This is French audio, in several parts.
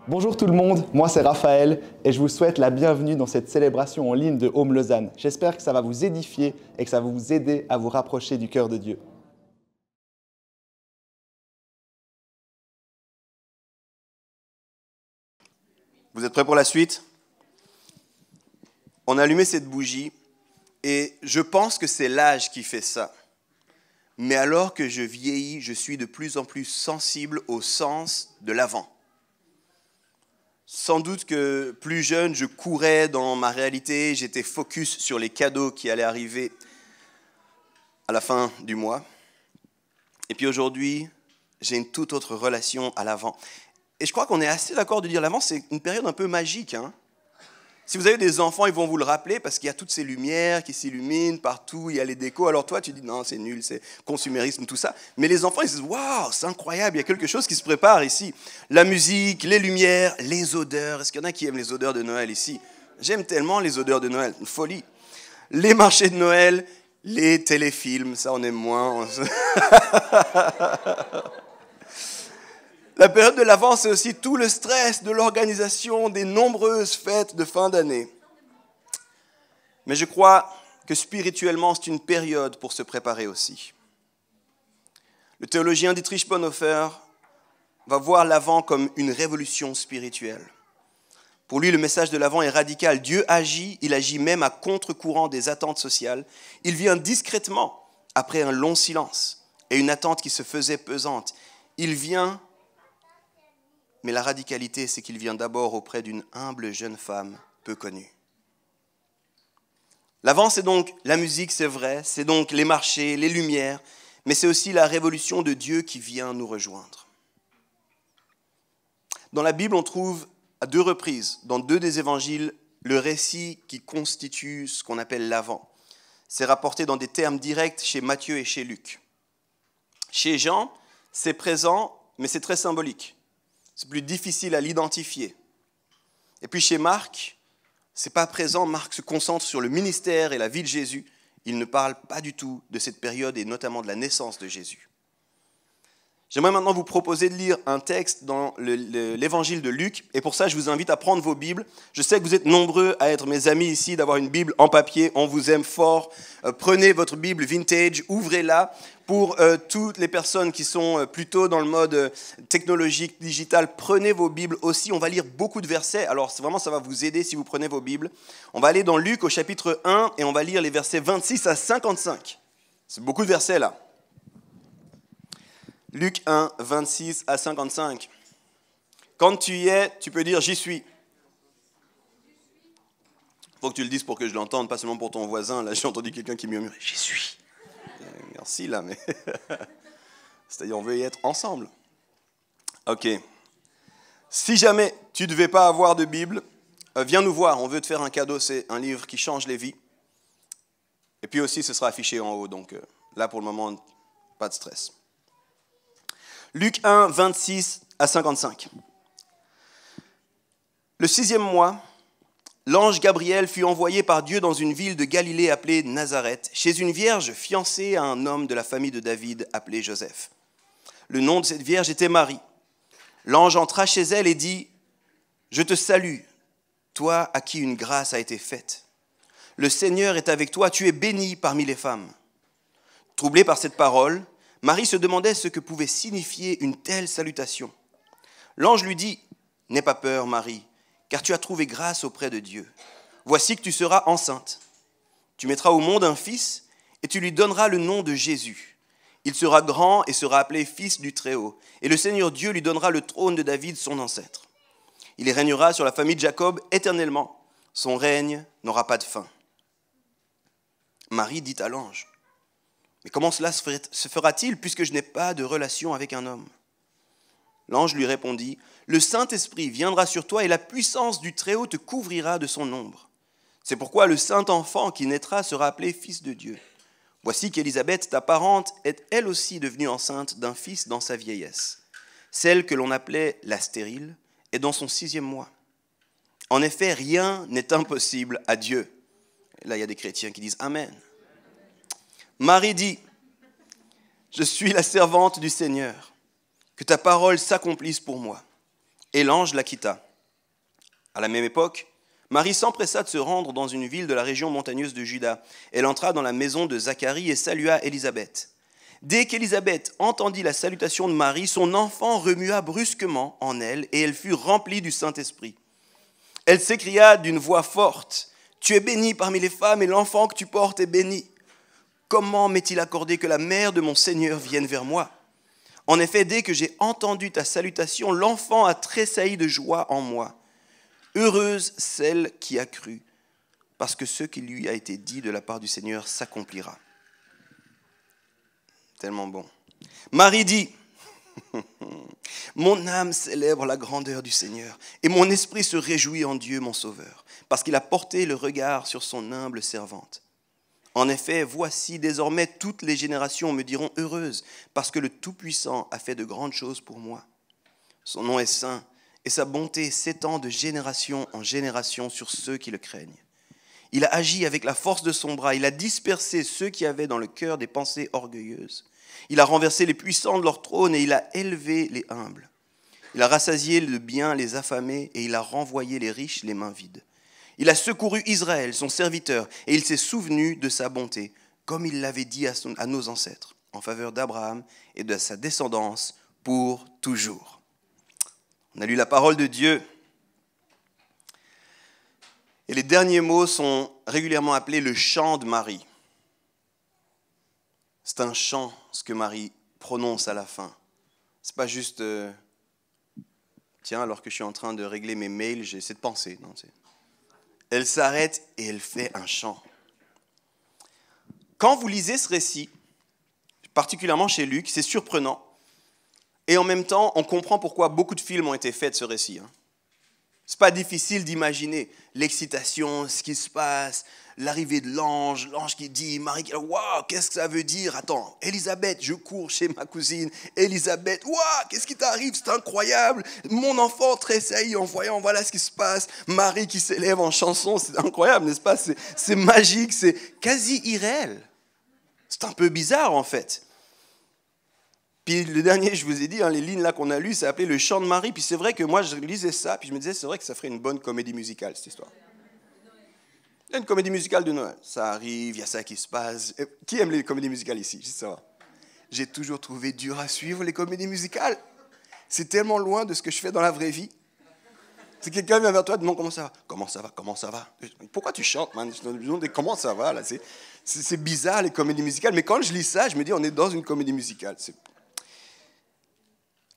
Bonjour tout le monde, moi c'est Raphaël et je vous souhaite la bienvenue dans cette célébration en ligne de Home Lausanne. J'espère que ça va vous édifier et que ça va vous aider à vous rapprocher du cœur de Dieu. Vous êtes prêts pour la suite? On a allumé cette bougie et je pense que c'est l'âge qui fait ça. Mais alors que je vieillis, je suis de plus en plus sensible au sens de l'avant. Sans doute que plus jeune, je courais dans ma réalité, j'étais focus sur les cadeaux qui allaient arriver à la fin du mois. Et puis aujourd'hui, j'ai une toute autre relation à l'avant. Et je crois qu'on est assez d'accord de dire l'avant, c'est une période un peu magique. Si vous avez des enfants, ils vont vous le rappeler parce qu'il y a toutes ces lumières qui s'illuminent partout, il y a les décos. Alors toi, tu dis non, c'est nul, c'est consumérisme, tout ça. Mais les enfants, ils se disent waouh, c'est incroyable, il y a quelque chose qui se prépare ici. La musique, les lumières, les odeurs. Est-ce qu'il y en a qui aiment les odeurs de Noël ici? J'aime tellement les odeurs de Noël, une folie. Les marchés de Noël, les téléfilms, ça on aime moins. La période de l'Avent, c'est aussi tout le stress de l'organisation des nombreuses fêtes de fin d'année. Mais je crois que spirituellement, c'est une période pour se préparer aussi. Le théologien Dietrich Bonhoeffer va voir l'Avent comme une révolution spirituelle. Pour lui, le message de l'Avent est radical. Dieu agit, il agit même à contre-courant des attentes sociales. Il vient discrètement après un long silence et une attente qui se faisait pesante. Il vient... Mais la radicalité, c'est qu'il vient d'abord auprès d'une humble jeune femme peu connue. L'Avent, c'est donc la musique, c'est vrai, c'est donc les marchés, les lumières, mais c'est aussi la révolution de Dieu qui vient nous rejoindre. Dans la Bible, on trouve à 2 reprises, dans 2 des évangiles, le récit qui constitue ce qu'on appelle l'Avent. C'est rapporté dans des termes directs chez Matthieu et chez Luc. Chez Jean, c'est présent, mais c'est très symbolique. C'est plus difficile à l'identifier. Et puis chez Marc, ce n'est pas présent. Marc se concentre sur le ministère et la vie de Jésus. Il ne parle pas du tout de cette période et notamment de la naissance de Jésus. J'aimerais maintenant vous proposer de lire un texte dans l'évangile de Luc. Et pour ça, je vous invite à prendre vos Bibles. Je sais que vous êtes nombreux à être mes amis ici, d'avoir une Bible en papier. On vous aime fort. Prenez votre Bible vintage, ouvrez-la. Pour toutes les personnes qui sont plutôt dans le mode technologique, digital, prenez vos Bibles aussi. On va lire beaucoup de versets. Alors vraiment, ça va vous aider si vous prenez vos Bibles. On va aller dans Luc au chapitre 1 et on va lire les versets 26 à 55. C'est beaucoup de versets là. Luc 1, 26 à 55. Quand tu y es, tu peux dire « J'y suis ». Il faut que tu le dises pour que je l'entende, pas seulement pour ton voisin. Là, j'ai entendu quelqu'un qui murmure « J'y suis ». Merci, là, mais... C'est-à-dire, on veut y être ensemble. OK. Si jamais tu ne devais pas avoir de Bible, viens nous voir. On veut te faire un cadeau. C'est un livre qui change les vies. Et puis aussi, ce sera affiché en haut. Donc là, pour le moment, pas de stress. Luc 1, 26 à 55. Le 6e mois, l'ange Gabriel fut envoyé par Dieu dans une ville de Galilée appelée Nazareth, chez une vierge fiancée à un homme de la famille de David appelé Joseph. Le nom de cette vierge était Marie. L'ange entra chez elle et dit « Je te salue, toi à qui une grâce a été faite. Le Seigneur est avec toi, tu es bénie parmi les femmes. » Troublée par cette parole, Marie se demandait ce que pouvait signifier une telle salutation. L'ange lui dit « N'aie pas peur, Marie, car tu as trouvé grâce auprès de Dieu. Voici que tu seras enceinte. Tu mettras au monde un fils et tu lui donneras le nom de Jésus. Il sera grand et sera appelé fils du Très-Haut. Et le Seigneur Dieu lui donnera le trône de David, son ancêtre. Il régnera sur la famille de Jacob éternellement. Son règne n'aura pas de fin. » Marie dit à l'ange « Mais comment cela se fera-t-il puisque je n'ai pas de relation avec un homme ?» L'ange lui répondit « Le Saint-Esprit viendra sur toi et la puissance du Très-Haut te couvrira de son ombre. C'est pourquoi le saint enfant qui naîtra sera appelé fils de Dieu. Voici qu'Élisabeth, ta parente, est elle aussi devenue enceinte d'un fils dans sa vieillesse. Celle que l'on appelait la stérile est dans son 6e mois. En effet, rien n'est impossible à Dieu. » Et là, il y a des chrétiens qui disent « Amen ». Marie dit « Je suis la servante du Seigneur, que ta parole s'accomplisse pour moi. et l'ange la quitta. À la même époque, Marie s'empressa de se rendre dans une ville de la région montagneuse de Juda. Elle entra dans la maison de Zacharie et salua Élisabeth. Dès qu'Élisabeth entendit la salutation de Marie, son enfant remua brusquement en elle et elle fut remplie du Saint-Esprit. Elle s'écria d'une voix forte, « Tu es bénie parmi les femmes et l'enfant que tu portes est béni. Comment m'est-il accordé que la mère de mon Seigneur vienne vers moi ? En effet, dès que j'ai entendu ta salutation, l'enfant a tressailli de joie en moi. Heureuse celle qui a cru, parce que ce qui lui a été dit de la part du Seigneur s'accomplira. » Tellement bon. Marie dit, « Mon âme célèbre la grandeur du Seigneur, et mon esprit se réjouit en Dieu mon Sauveur, parce qu'il a porté le regard sur son humble servante. En effet, voici désormais toutes les générations me diront heureuse, parce que le Tout-Puissant a fait de grandes choses pour moi. Son nom est saint, et sa bonté s'étend de génération en génération sur ceux qui le craignent. Il a agi avec la force de son bras, il a dispersé ceux qui avaient dans le cœur des pensées orgueilleuses. Il a renversé les puissants de leur trône et il a élevé les humbles. Il a rassasié de bien les affamés et il a renvoyé les riches les mains vides. Il a secouru Israël, son serviteur, et il s'est souvenu de sa bonté, comme il l'avait dit à nos ancêtres, en faveur d'Abraham et de sa descendance pour toujours. » On a lu la parole de Dieu. Et les derniers mots sont régulièrement appelés le chant de Marie. C'est un chant, ce que Marie prononce à la fin. C'est pas juste, tiens, alors que je suis en train de régler mes mails, j'ai cette pensée. Non, elle s'arrête et elle fait un chant. Quand vous lisez ce récit, particulièrement chez Luc, c'est surprenant. Et en même temps, on comprend pourquoi beaucoup de films ont été faits de ce récit. Ce n'est pas difficile d'imaginer l'excitation, ce qui se passe, l'arrivée de l'ange qui dit, Marie, waouh, qu'est-ce que ça veut dire? Attends, Élisabeth, je cours chez ma cousine. Élisabeth, waouh, qu'est-ce qui t'arrive? C'est incroyable. Mon enfant tressaillit en voyant, voilà ce qui se passe. Marie qui s'élève en chanson, c'est incroyable, n'est-ce pas? C'est magique, c'est quasi irréel. C'est un peu bizarre en fait. Puis le dernier, je vous ai dit, les lignes là qu'on a lues, c'est appelé le chant de Marie. Puis c'est vrai que moi, je lisais ça, puis je me disais, c'est vrai que ça ferait une bonne comédie musicale, cette histoire. Il y a une comédie musicale de Noël. Ça arrive, il y a ça qui se passe. Qui aime les comédies musicales ici? Juste ça. J'ai toujours trouvé dur à suivre les comédies musicales. C'est tellement loin de ce que je fais dans la vraie vie. Si quelqu'un vient vers toi et demande comment ça va? Comment ça va? Comment ça va? Pourquoi tu chantes, man? Je me demande comment ça va, là. C'est bizarre, les comédies musicales. Mais quand je lis ça, je me dis, on est dans une comédie musicale.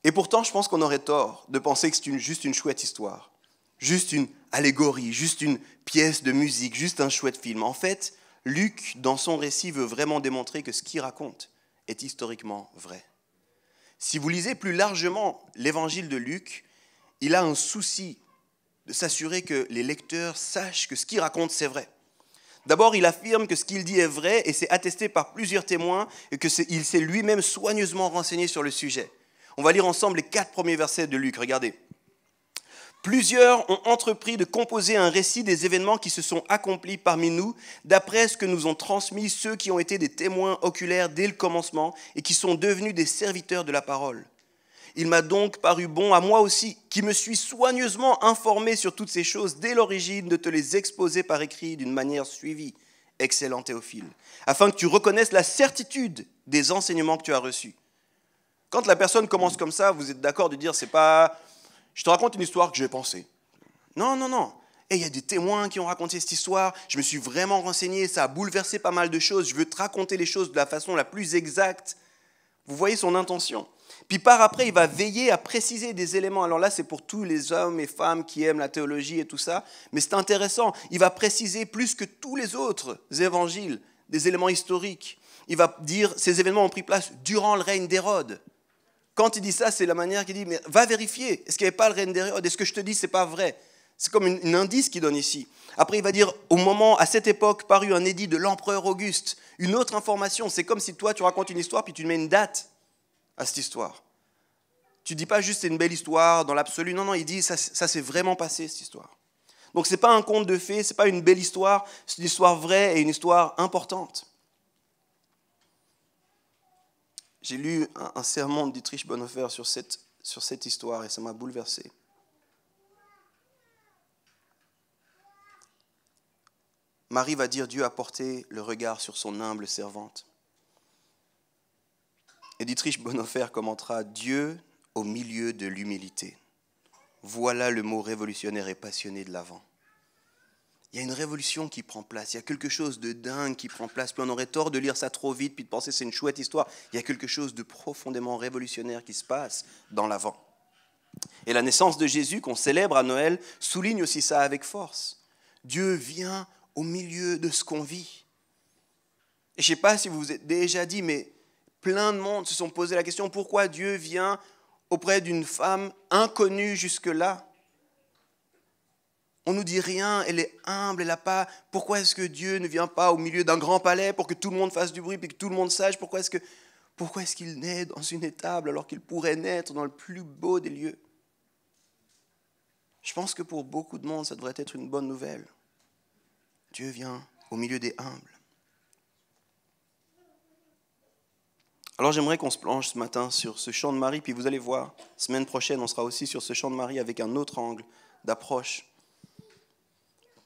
Et pourtant, je pense qu'on aurait tort de penser que c'est juste une chouette histoire, juste une allégorie, juste une pièce de musique, juste un chouette film. En fait, Luc, dans son récit, veut vraiment démontrer que ce qu'il raconte est historiquement vrai. Si vous lisez plus largement l'évangile de Luc, il a un souci de s'assurer que les lecteurs sachent que ce qu'il raconte, c'est vrai. D'abord, il affirme que ce qu'il dit est vrai et c'est attesté par plusieurs témoins et qu'il s'est lui-même soigneusement renseigné sur le sujet. On va lire ensemble les 4 premiers versets de Luc. Regardez. Plusieurs ont entrepris de composer un récit des événements qui se sont accomplis parmi nous, d'après ce que nous ont transmis ceux qui ont été des témoins oculaires dès le commencement et qui sont devenus des serviteurs de la parole. Il m'a donc paru bon à moi aussi, qui me suis soigneusement informé sur toutes ces choses dès l'origine, de te les exposer par écrit d'une manière suivie, excellent Théophile, afin que tu reconnaisses la certitude des enseignements que tu as reçus. Quand la personne commence comme ça, vous êtes d'accord de dire, c'est pas, je te raconte une histoire que j'ai pensée. Non, non, non. Et il y a des témoins qui ont raconté cette histoire, je me suis vraiment renseigné, ça a bouleversé pas mal de choses, je veux te raconter les choses de la façon la plus exacte. Vous voyez son intention. Puis par après, il va veiller à préciser des éléments. Alors là, c'est pour tous les hommes et femmes qui aiment la théologie et tout ça, mais c'est intéressant. Il va préciser plus que tous les autres évangiles, des éléments historiques. Il va dire, ces événements ont pris place durant le règne d'Hérode. Quand il dit ça, c'est la manière qu'il dit, mais va vérifier, est-ce qu'il n'y avait pas le règne d'Hérode? Est-ce que je te dis, ce n'est pas vrai? C'est comme un indice qu'il donne ici. Après, il va dire, au moment, à cette époque, parut un édit de l'empereur Auguste. Une autre information, c'est comme si toi, tu racontes une histoire, puis tu mets une date à cette histoire. Tu ne dis pas juste, c'est une belle histoire, dans l'absolu. Non, non, il dit, ça s'est vraiment passé, cette histoire. Donc, ce n'est pas un conte de fées, ce n'est pas une belle histoire, c'est une histoire vraie et une histoire importante. J'ai lu un sermon de Dietrich Bonhoeffer sur cette histoire et ça m'a bouleversé. Marie va dire, Dieu a porté le regard sur son humble servante. Et Dietrich Bonhoeffer commentera, Dieu au milieu de l'humilité. Voilà le mot révolutionnaire et passionné de l'Avent. Il y a une révolution qui prend place, il y a quelque chose de dingue qui prend place. Puis on aurait tort de lire ça trop vite, puis de penser que c'est une chouette histoire. Il y a quelque chose de profondément révolutionnaire qui se passe dans l'Avent. Et la naissance de Jésus, qu'on célèbre à Noël, souligne aussi ça avec force. Dieu vient au milieu de ce qu'on vit. Et je ne sais pas si vous vous êtes déjà dit, mais plein de monde se sont posé la question, pourquoi Dieu vient auprès d'une femme inconnue jusque-là? On ne nous dit rien, elle est humble, elle n'a pas... Pourquoi est-ce que Dieu ne vient pas au milieu d'un grand palais pour que tout le monde fasse du bruit et que tout le monde sache? Pourquoi est-ce qu'il naît dans une étable alors qu'il pourrait naître dans le plus beau des lieux? Je pense que pour beaucoup de monde, ça devrait être une bonne nouvelle. Dieu vient au milieu des humbles. Alors j'aimerais qu'on se plonge ce matin sur ce chant de Marie, puis vous allez voir, semaine prochaine, on sera aussi sur ce chant de Marie avec un autre angle d'approche.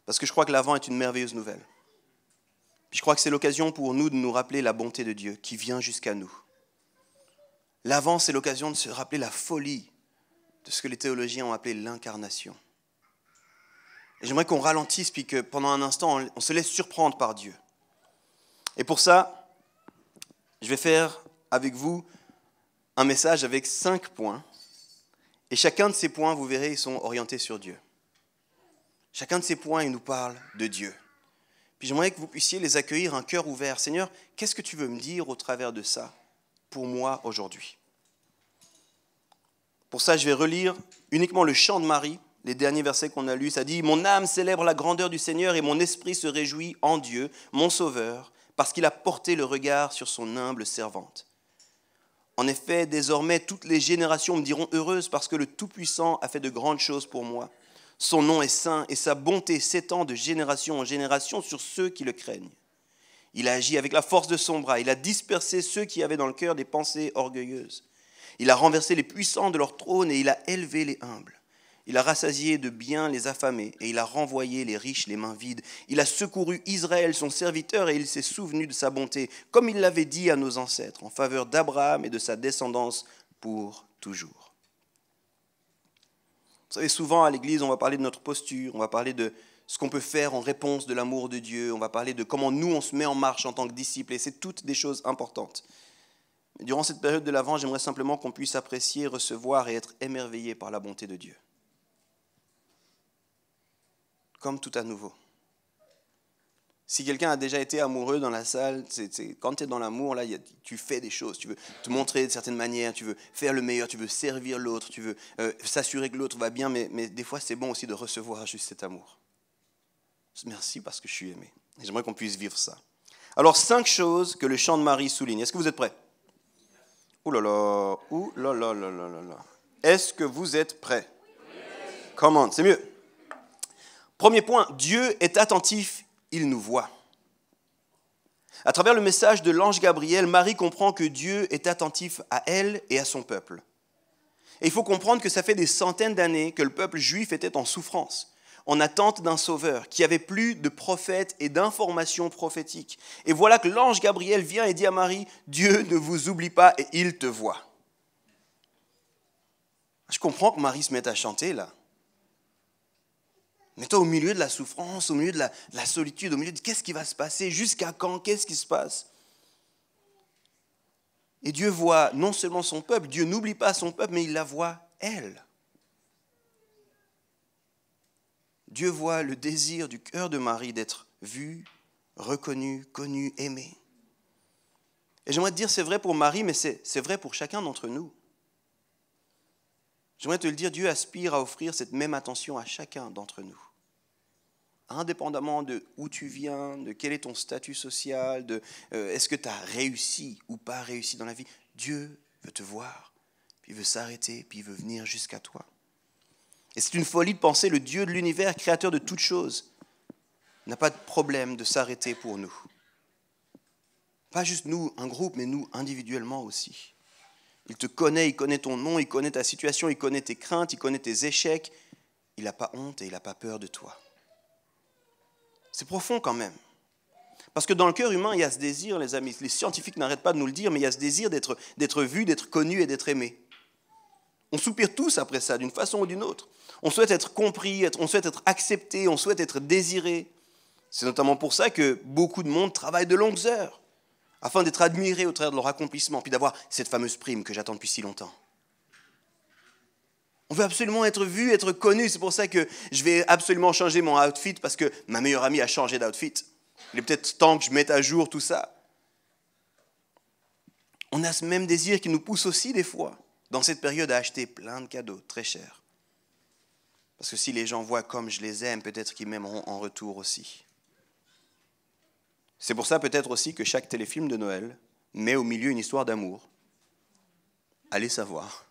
Parce que je crois que l'Avent est une merveilleuse nouvelle. Puis je crois que c'est l'occasion pour nous de nous rappeler la bonté de Dieu qui vient jusqu'à nous. L'Avent, c'est l'occasion de se rappeler la folie de ce que les théologiens ont appelé l'incarnation. Et j'aimerais qu'on ralentisse, puis que pendant un instant, on se laisse surprendre par Dieu. Et pour ça, je vais faire avec vous un message avec 5 points. Et chacun de ces points, vous verrez, ils sont orientés sur Dieu. Chacun de ces points, il nous parle de Dieu. Puis j'aimerais que vous puissiez les accueillir un cœur ouvert. Seigneur, qu'est-ce que tu veux me dire au travers de ça pour moi aujourd'hui? Pour ça, je vais relire uniquement le chant de Marie, les derniers versets qu'on a lus. Ça dit « Mon âme célèbre la grandeur du Seigneur et mon esprit se réjouit en Dieu, mon Sauveur, parce qu'il a porté le regard sur son humble servante. En effet, désormais, toutes les générations me diront heureuse parce que le Tout-Puissant a fait de grandes choses pour moi. Son nom est saint et sa bonté s'étend de génération en génération sur ceux qui le craignent. Il a agi avec la force de son bras, il a dispersé ceux qui avaient dans le cœur des pensées orgueilleuses. Il a renversé les puissants de leur trône et il a élevé les humbles. Il a rassasié de biens les affamés et il a renvoyé les riches les mains vides. Il a secouru Israël, son serviteur, et il s'est souvenu de sa bonté, comme il l'avait dit à nos ancêtres, en faveur d'Abraham et de sa descendance pour toujours. » Vous savez, souvent à l'église, on va parler de notre posture, on va parler de ce qu'on peut faire en réponse de l'amour de Dieu, on va parler de comment nous, on se met en marche en tant que disciples, et c'est toutes des choses importantes. Mais durant cette période de l'Avent, j'aimerais simplement qu'on puisse apprécier, recevoir et être émerveillé par la bonté de Dieu. Comme tout à nouveau. Si quelqu'un a déjà été amoureux dans la salle, quand tu es dans l'amour, là, tu fais des choses, tu veux te montrer de certaines manières, tu veux faire le meilleur, tu veux servir l'autre, tu veux s'assurer que l'autre va bien, mais des fois c'est bon aussi de recevoir juste cet amour. Merci parce que je suis aimé. Et j'aimerais qu'on puisse vivre ça. Alors 5 choses que le chant de Marie souligne. Est-ce que vous êtes prêts? Ouh là là, ouh là là là là là là. Est-ce que vous êtes prêts? Come on, c'est mieux. Premier point, Dieu est attentif, il nous voit. À travers le message de l'ange Gabriel, Marie comprend que Dieu est attentif à elle et à son peuple. Et il faut comprendre que ça fait des centaines d'années que le peuple juif était en souffrance, en attente d'un sauveur, qui avait plus de prophètes et d'informations prophétiques. Et voilà que l'ange Gabriel vient et dit à Marie, Dieu ne vous oublie pas et il te voit. Je comprends que Marie se mette à chanter là. Mais toi, au milieu de la souffrance, au milieu de la solitude, au milieu de qu'est-ce qui va se passer, jusqu'à quand, qu'est-ce qui se passe? Et Dieu voit non seulement son peuple, Dieu n'oublie pas son peuple, mais il la voit elle. Dieu voit le désir du cœur de Marie d'être vue, reconnue, connue, aimée. Et j'aimerais te dire, c'est vrai pour Marie, mais c'est vrai pour chacun d'entre nous. J'aimerais te le dire, Dieu aspire à offrir cette même attention à chacun d'entre nous. Indépendamment de où tu viens, de quel est ton statut social, de est-ce que tu as réussi ou pas réussi dans la vie, Dieu veut te voir, puis il veut s'arrêter, puis il veut venir jusqu'à toi. Et c'est une folie de penser le Dieu de l'univers, créateur de toutes choses, n'a pas de problème de s'arrêter pour nous. Pas juste nous, un groupe, mais nous individuellement aussi. Il te connaît, il connaît ton nom, il connaît ta situation, il connaît tes craintes, il connaît tes échecs. Il n'a pas honte et il n'a pas peur de toi. C'est profond quand même. Parce que dans le cœur humain, il y a ce désir, les amis, les scientifiques n'arrêtent pas de nous le dire, mais il y a ce désir d'être vu, d'être connu et d'être aimé. On soupire tous après ça, d'une façon ou d'une autre. On souhaite être compris, on souhaite être accepté, on souhaite être désiré. C'est notamment pour ça que beaucoup de monde travaille de longues heures, afin d'être admiré au travers de leur accomplissement, puis d'avoir cette fameuse prime que j'attends depuis si longtemps. On veut absolument être vu, être connu. C'est pour ça que je vais absolument changer mon outfit, parce que ma meilleure amie a changé d'outfit. Il est peut-être temps que je mette à jour tout ça. On a ce même désir qui nous pousse aussi des fois, dans cette période, à acheter plein de cadeaux très chers. Parce que si les gens voient comme je les aime, peut-être qu'ils m'aimeront en retour aussi. C'est pour ça peut-être aussi que chaque téléfilm de Noël met au milieu une histoire d'amour. Allez savoir.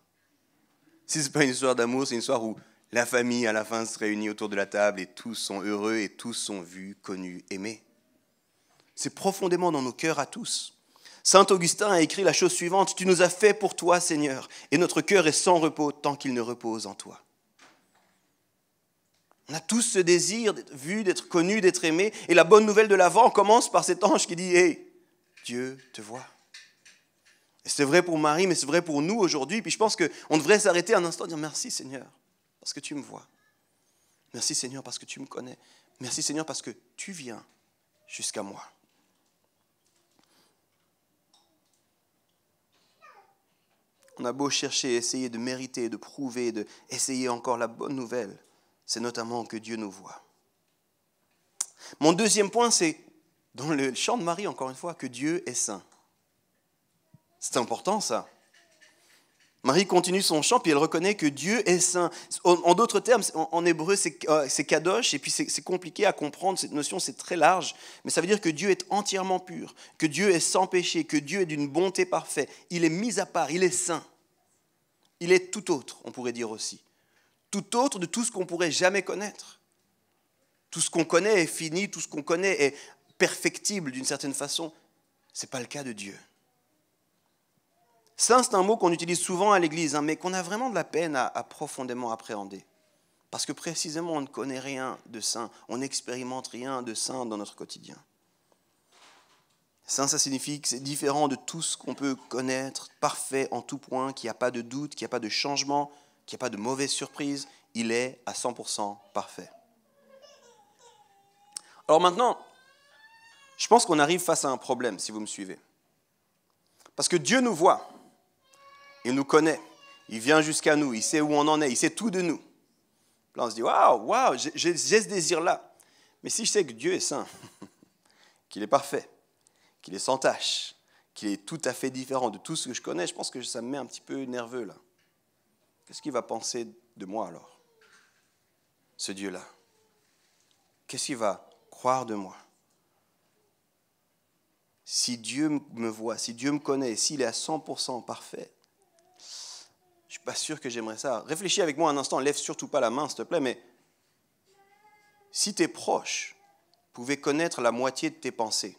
Si ce n'est pas une histoire d'amour, c'est une histoire où la famille à la fin se réunit autour de la table et tous sont heureux et tous sont vus, connus, aimés. C'est profondément dans nos cœurs à tous. Saint Augustin a écrit la chose suivante: « Tu nous as fait pour toi, Seigneur, et notre cœur est sans repos tant qu'il ne repose en toi. » On a tous ce désir d'être vu, d'être connu, d'être aimé. Et la bonne nouvelle de l'Avent commence par cet ange qui dit « Hey, Dieu te voit. » Et c'est vrai pour Marie, mais c'est vrai pour nous aujourd'hui. Puis je pense qu'on devrait s'arrêter un instant et dire « Merci Seigneur, parce que tu me vois. Merci Seigneur, parce que tu me connais. Merci Seigneur, parce que tu viens jusqu'à moi. » On a beau chercher, essayer de mériter, de prouver, d'essayer encore la bonne nouvelle, c'est notamment que Dieu nous voit. Mon deuxième point, c'est, dans le chant de Marie, encore une fois, que Dieu est saint. C'est important, ça. Marie continue son chant, puis elle reconnaît que Dieu est saint. En d'autres termes, en hébreu, c'est kadosh, et puis c'est compliqué à comprendre, cette notion, c'est très large, mais ça veut dire que Dieu est entièrement pur, que Dieu est sans péché, que Dieu est d'une bonté parfaite. Il est mis à part, il est saint. Il est tout autre, on pourrait dire aussi. Tout autre de tout ce qu'on pourrait jamais connaître. Tout ce qu'on connaît est fini, tout ce qu'on connaît est perfectible d'une certaine façon. Ce n'est pas le cas de Dieu. Saint, c'est un mot qu'on utilise souvent à l'Église, mais qu'on a vraiment de la peine à profondément appréhender. Parce que précisément, on ne connaît rien de saint, on n'expérimente rien de saint dans notre quotidien. Saint, ça signifie que c'est différent de tout ce qu'on peut connaître, parfait en tout point, qu'il n'y a pas de doute, qu'il n'y a pas de changement, qu'il n'y a pas de mauvaise surprise. Il est à 100% parfait. Alors maintenant, je pense qu'on arrive face à un problème, si vous me suivez. Parce que Dieu nous voit, il nous connaît, il vient jusqu'à nous, il sait où on en est, il sait tout de nous. Là, on se dit, waouh, j'ai ce désir-là. Mais si je sais que Dieu est saint, qu'il est parfait, qu'il est sans tache, qu'il est tout à fait différent de tout ce que je connais, je pense que ça me met un petit peu nerveux là. Qu'est-ce qu'il va penser de moi alors, ce Dieu-là? Qu'est-ce qu'il va croire de moi? Si Dieu me voit, si Dieu me connaît, s'il est à 100% parfait, je ne suis pas sûr que j'aimerais ça. Réfléchis avec moi un instant, lève surtout pas la main s'il te plaît, mais si tes proches pouvaient connaître la moitié de tes pensées,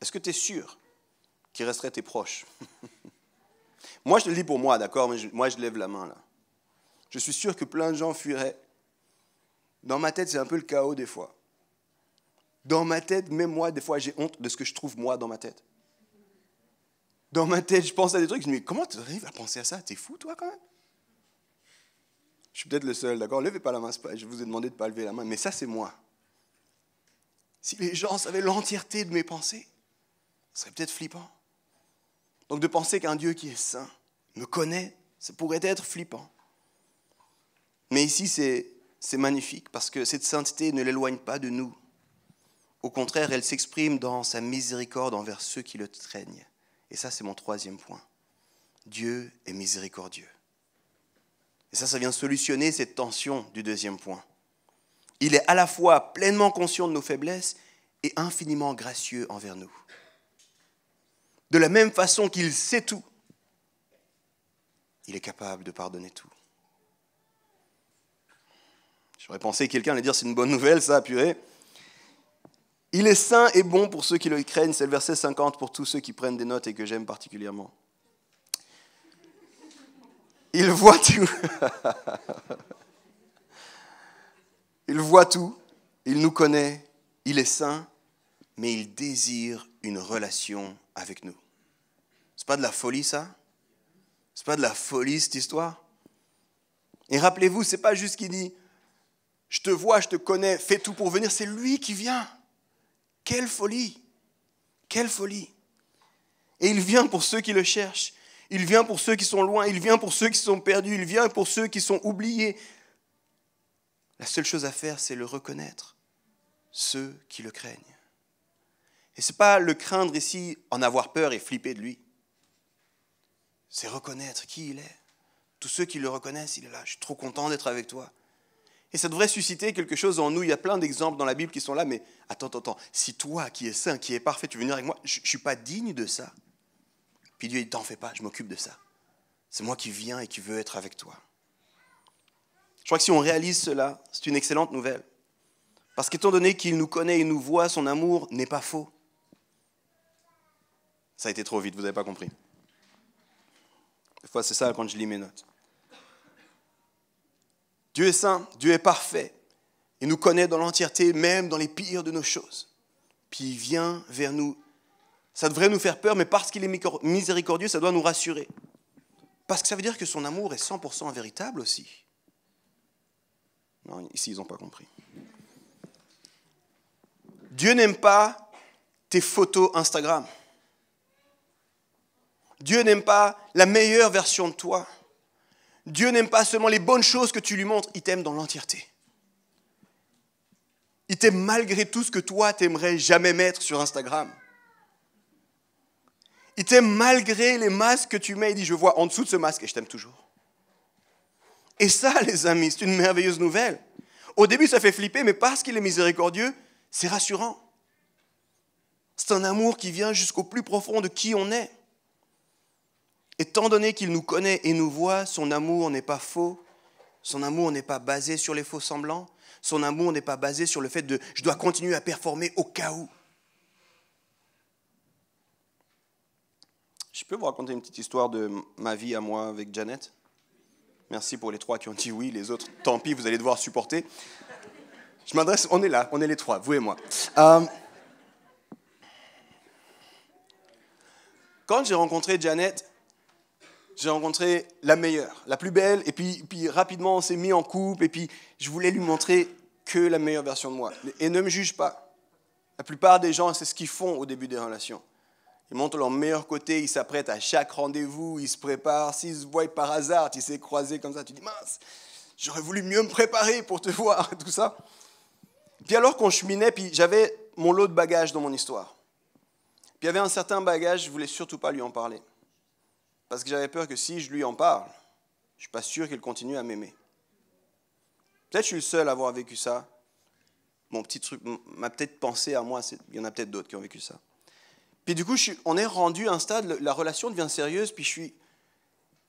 est-ce que tu es sûr qu'ils resteraient tes proches? Moi, je te le dis pour moi, d'accord, mais moi, je lève la main là. Je suis sûr que plein de gens fuiraient. Dans ma tête, c'est un peu le chaos des fois. Dans ma tête, même moi, des fois, j'ai honte de ce que je trouve moi dans ma tête. Dans ma tête, je pense à des trucs, je me dis, comment tu arrives à penser à ça? T'es fou, toi, quand même? Je suis peut-être le seul, d'accord? Levez pas la main, je vous ai demandé de ne pas lever la main, mais ça, c'est moi. Si les gens savaient l'entièreté de mes pensées, ce serait peut-être flippant. Donc de penser qu'un Dieu qui est saint me connaît, ça pourrait être flippant. Mais ici, c'est magnifique, parce que cette sainteté ne l'éloigne pas de nous. Au contraire, elle s'exprime dans sa miséricorde envers ceux qui le craignent. Et ça, c'est mon troisième point. Dieu est miséricordieux. Et ça vient solutionner cette tension du deuxième point. Il est à la fois pleinement conscient de nos faiblesses et infiniment gracieux envers nous. De la même façon qu'il sait tout, il est capable de pardonner tout. J'aurais pensé que quelqu'un allait dire c'est une bonne nouvelle, ça, purée. Il est saint et bon pour ceux qui le craignent. C'est le verset 50 pour tous ceux qui prennent des notes et que j'aime particulièrement. Il voit tout. Il voit tout. Il nous connaît, il est saint, mais il désire une relation avec nous. C'est pas de la folie, ça? C'est pas de la folie, cette histoire? Et rappelez-vous, c'est pas juste qu'il dit « Je te vois, je te connais, fais tout pour venir », c'est lui qui vient. Quelle folie! Quelle folie! Et il vient pour ceux qui le cherchent. Il vient pour ceux qui sont loin. Il vient pour ceux qui sont perdus. Il vient pour ceux qui sont oubliés. La seule chose à faire, c'est le reconnaître. Ceux qui le craignent. Et ce n'est pas le craindre ici, en avoir peur et flipper de lui. C'est reconnaître qui il est. Tous ceux qui le reconnaissent, il est là. Je suis trop content d'être avec toi. Et ça devrait susciter quelque chose en nous. Il y a plein d'exemples dans la Bible qui sont là, mais attends. Si toi, qui es saint, qui es parfait, tu veux venir avec moi, je ne suis pas digne de ça. Puis Dieu dit, t'en fais pas, je m'occupe de ça. C'est moi qui viens et qui veux être avec toi. Je crois que si on réalise cela, c'est une excellente nouvelle. Parce qu'étant donné qu'il nous connaît et nous voit, son amour n'est pas faux. Ça a été trop vite, vous n'avez pas compris. Des fois, c'est ça quand je lis mes notes. Dieu est saint, Dieu est parfait. Il nous connaît dans l'entièreté, même dans les pires de nos choses. Puis il vient vers nous. Ça devrait nous faire peur, mais parce qu'il est miséricordieux, ça doit nous rassurer. Parce que ça veut dire que son amour est 100% véritable aussi. Non, ici, ils n'ont pas compris. Dieu n'aime pas tes photos Instagram. Dieu n'aime pas la meilleure version de toi. Dieu n'aime pas seulement les bonnes choses que tu lui montres, il t'aime dans l'entièreté. Il t'aime malgré tout ce que toi, t'aimerais jamais mettre sur Instagram. Il t'aime malgré les masques que tu mets. Il dit, je vois en dessous de ce masque et je t'aime toujours. Et ça, les amis, c'est une merveilleuse nouvelle. Au début, ça fait flipper, mais parce qu'il est miséricordieux, c'est rassurant. C'est un amour qui vient jusqu'au plus profond de qui on est. Étant donné qu'il nous connaît et nous voit, son amour n'est pas faux. Son amour n'est pas basé sur les faux semblants. Son amour n'est pas basé sur le fait de « je dois continuer à performer au cas où ». Je peux vous raconter une petite histoire de ma vie à moi avec Janet? Merci pour les 3 qui ont dit oui, les autres, tant pis, vous allez devoir supporter. Je m'adresse, on est là, on est les 3, vous et moi. Quand j'ai rencontré Janet, j'ai rencontré la meilleure, la plus belle, et puis rapidement on s'est mis en couple, et puis je voulais lui montrer que la meilleure version de moi. Et ne me juge pas. La plupart des gens, c'est ce qu'ils font au début des relations. Ils montrent leur meilleur côté, ils s'apprêtent à chaque rendez-vous, ils se préparent. S'ils se voient par hasard, tu sais, croisés comme ça, tu dis, mince, j'aurais voulu mieux me préparer pour te voir, tout ça. Puis alors qu'on cheminait, puis j'avais mon lot de bagages dans mon histoire. Puis il y avait un certain bagage, je ne voulais surtout pas lui en parler. Parce que j'avais peur que si je lui en parle, je ne suis pas sûr qu'il continue à m'aimer. Peut-être que je suis le seul à avoir vécu ça. Mon petit truc, ma petite pensée à moi, il y en a peut-être d'autres qui ont vécu ça. Puis du coup, on est rendu à un stade, la relation devient sérieuse, puis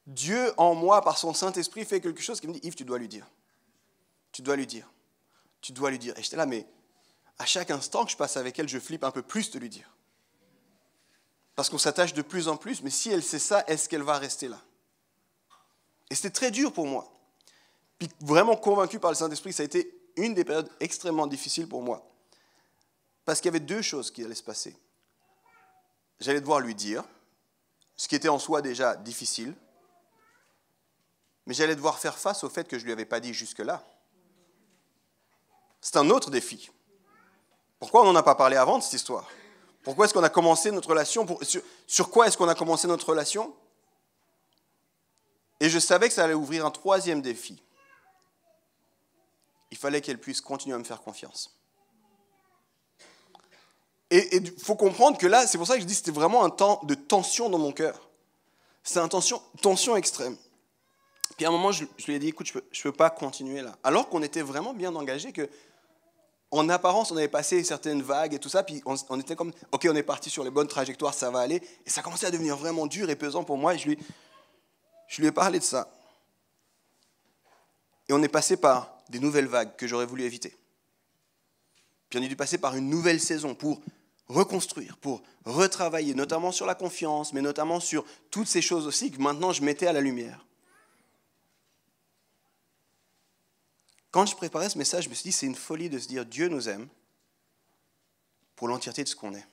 Dieu en moi, par son Saint-Esprit, fait quelque chose qui me dit, Yves, tu dois lui dire. Tu dois lui dire. Tu dois lui dire. Et j'étais là, mais à chaque instant que je passe avec elle, je flippe un peu plus de lui dire. Parce qu'on s'attache de plus en plus, mais si elle sait ça, est-ce qu'elle va rester là? Et c'était très dur pour moi. Puis vraiment convaincu par le Saint-Esprit, ça a été une des périodes extrêmement difficiles pour moi. Parce qu'il y avait 2 choses qui allaient se passer. J'allais devoir lui dire, ce qui était en soi déjà difficile, mais j'allais devoir faire face au fait que je ne lui avais pas dit jusque-là. C'est un autre défi. Pourquoi on n'en a pas parlé avant de cette histoire? Pourquoi est-ce qu'on a commencé notre relation? Sur quoi est-ce qu'on a commencé notre relation? Et je savais que ça allait ouvrir un 3e défi. Il fallait qu'elle puisse continuer à me faire confiance. Et il faut comprendre que là, c'est pour ça que je dis que c'était vraiment un temps de tension dans mon cœur. C'est une tension extrême. Puis à un moment, je lui ai dit, écoute, je ne peux pas continuer là. Alors qu'on était vraiment bien engagés, qu'en apparence, on avait passé certaines vagues et tout ça, puis on était comme, ok, on est parti sur les bonnes trajectoires, ça va aller. Et ça commençait à devenir vraiment dur et pesant pour moi, et je lui ai parlé de ça. Et on est passé par des nouvelles vagues que j'aurais voulu éviter. Puis on a dû passer par une nouvelle saison pour reconstruire, pour retravailler, notamment sur la confiance, mais notamment sur toutes ces choses aussi que maintenant je mettais à la lumière. Quand je préparais ce message, je me suis dit, c'est une folie de se dire, Dieu nous aime pour l'entièreté de ce qu'on est.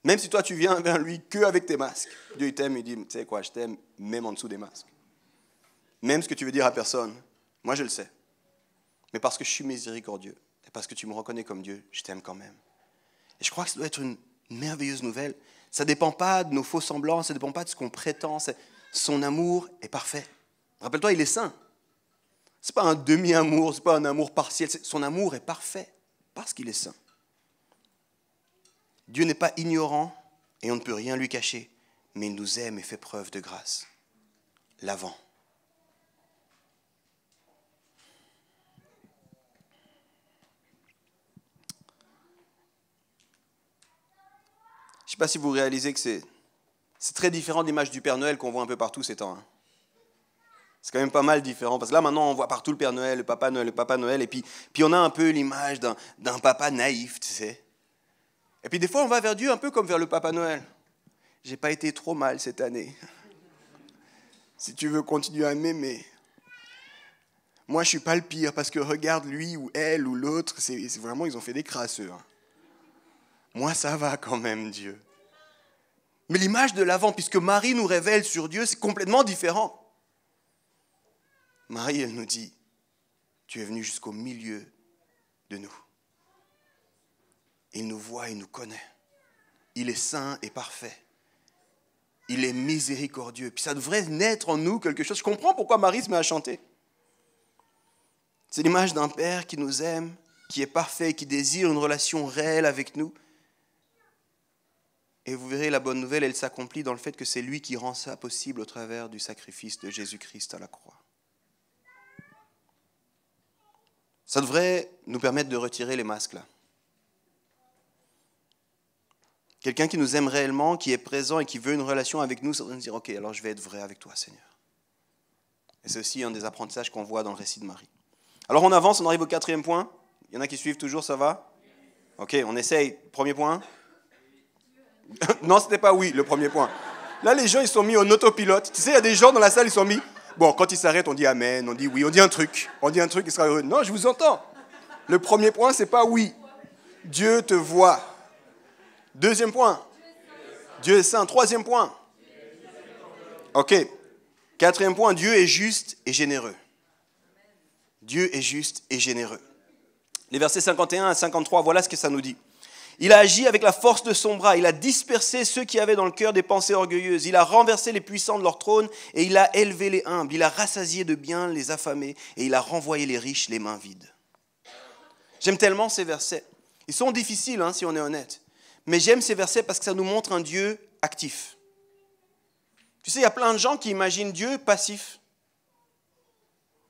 Même si toi, tu viens vers lui qu'avec tes masques, Dieu il t'aime, il dit, tu sais quoi, je t'aime même en dessous des masques. Même ce que tu veux dire à personne, moi je le sais. Mais parce que je suis miséricordieux, et parce que tu me reconnais comme Dieu, je t'aime quand même. Et je crois que ça doit être une merveilleuse nouvelle. Ça ne dépend pas de nos faux semblants, ça ne dépend pas de ce qu'on prétend. Son amour est parfait. Rappelle-toi, il est saint. Ce n'est pas un demi-amour, ce n'est pas un amour partiel. Son amour est parfait parce qu'il est saint. Dieu n'est pas ignorant et on ne peut rien lui cacher, mais il nous aime et fait preuve de grâce. L'avant. Je ne sais pas si vous réalisez que c'est très différent de l'image du Père Noël qu'on voit un peu partout ces temps. C'est quand même pas mal différent, parce que là maintenant on voit partout le Père Noël, le Papa Noël, et puis on a un peu l'image d'un papa naïf, tu sais. Et puis des fois on va vers Dieu un peu comme vers le Papa Noël. J'ai pas été trop mal cette année. Si tu veux continuer à m'aimer. Moi je suis pas le pire, parce que regarde lui ou elle ou l'autre, c'est vraiment ils ont fait des crasseux. Moi ça va quand même Dieu. Mais l'image de l'avant, puisque Marie nous révèle sur Dieu, c'est complètement différent. Marie, elle nous dit, tu es venu jusqu'au milieu de nous. Il nous voit, il nous connaît. Il est saint et parfait. Il est miséricordieux. Puis ça devrait naître en nous quelque chose. Je comprends pourquoi Marie se met à chanter. C'est l'image d'un Père qui nous aime, qui est parfait, qui désire une relation réelle avec nous. Et vous verrez, la bonne nouvelle, elle s'accomplit dans le fait que c'est lui qui rend ça possible au travers du sacrifice de Jésus-Christ à la croix. Ça devrait nous permettre de retirer les masques là. Quelqu'un qui nous aime réellement, qui est présent et qui veut une relation avec nous, ça doit nous dire, ok, alors je vais être vrai avec toi, Seigneur. Et c'est aussi un des apprentissages qu'on voit dans le récit de Marie. Alors on avance, on arrive au 4e point. Il y en a qui suivent toujours, ça va? Ok, on essaye. Premier point. Non, c'était pas oui, le premier point. Là, les gens, ils sont mis en autopilote. Tu sais, il y a des gens dans la salle, ils sont mis... Bon, quand ils s'arrêtent, on dit amen, on dit oui, on dit un truc, il sera heureux. Non, je vous entends. Le premier point, c'est pas oui. Dieu te voit. 2e point. Dieu est saint. 3e point. Ok. 4e point, Dieu est juste et généreux. Dieu est juste et généreux. Les versets 51 à 53, voilà ce que ça nous dit. Il a agi avec la force de son bras, il a dispersé ceux qui avaient dans le cœur des pensées orgueilleuses, il a renversé les puissants de leur trône et il a élevé les humbles, il a rassasié de biens les affamés et il a renvoyé les riches les mains vides. J'aime tellement ces versets. Ils sont difficiles si on est honnête, mais j'aime ces versets parce que ça nous montre un Dieu actif. Tu sais, il y a plein de gens qui imaginent Dieu passif.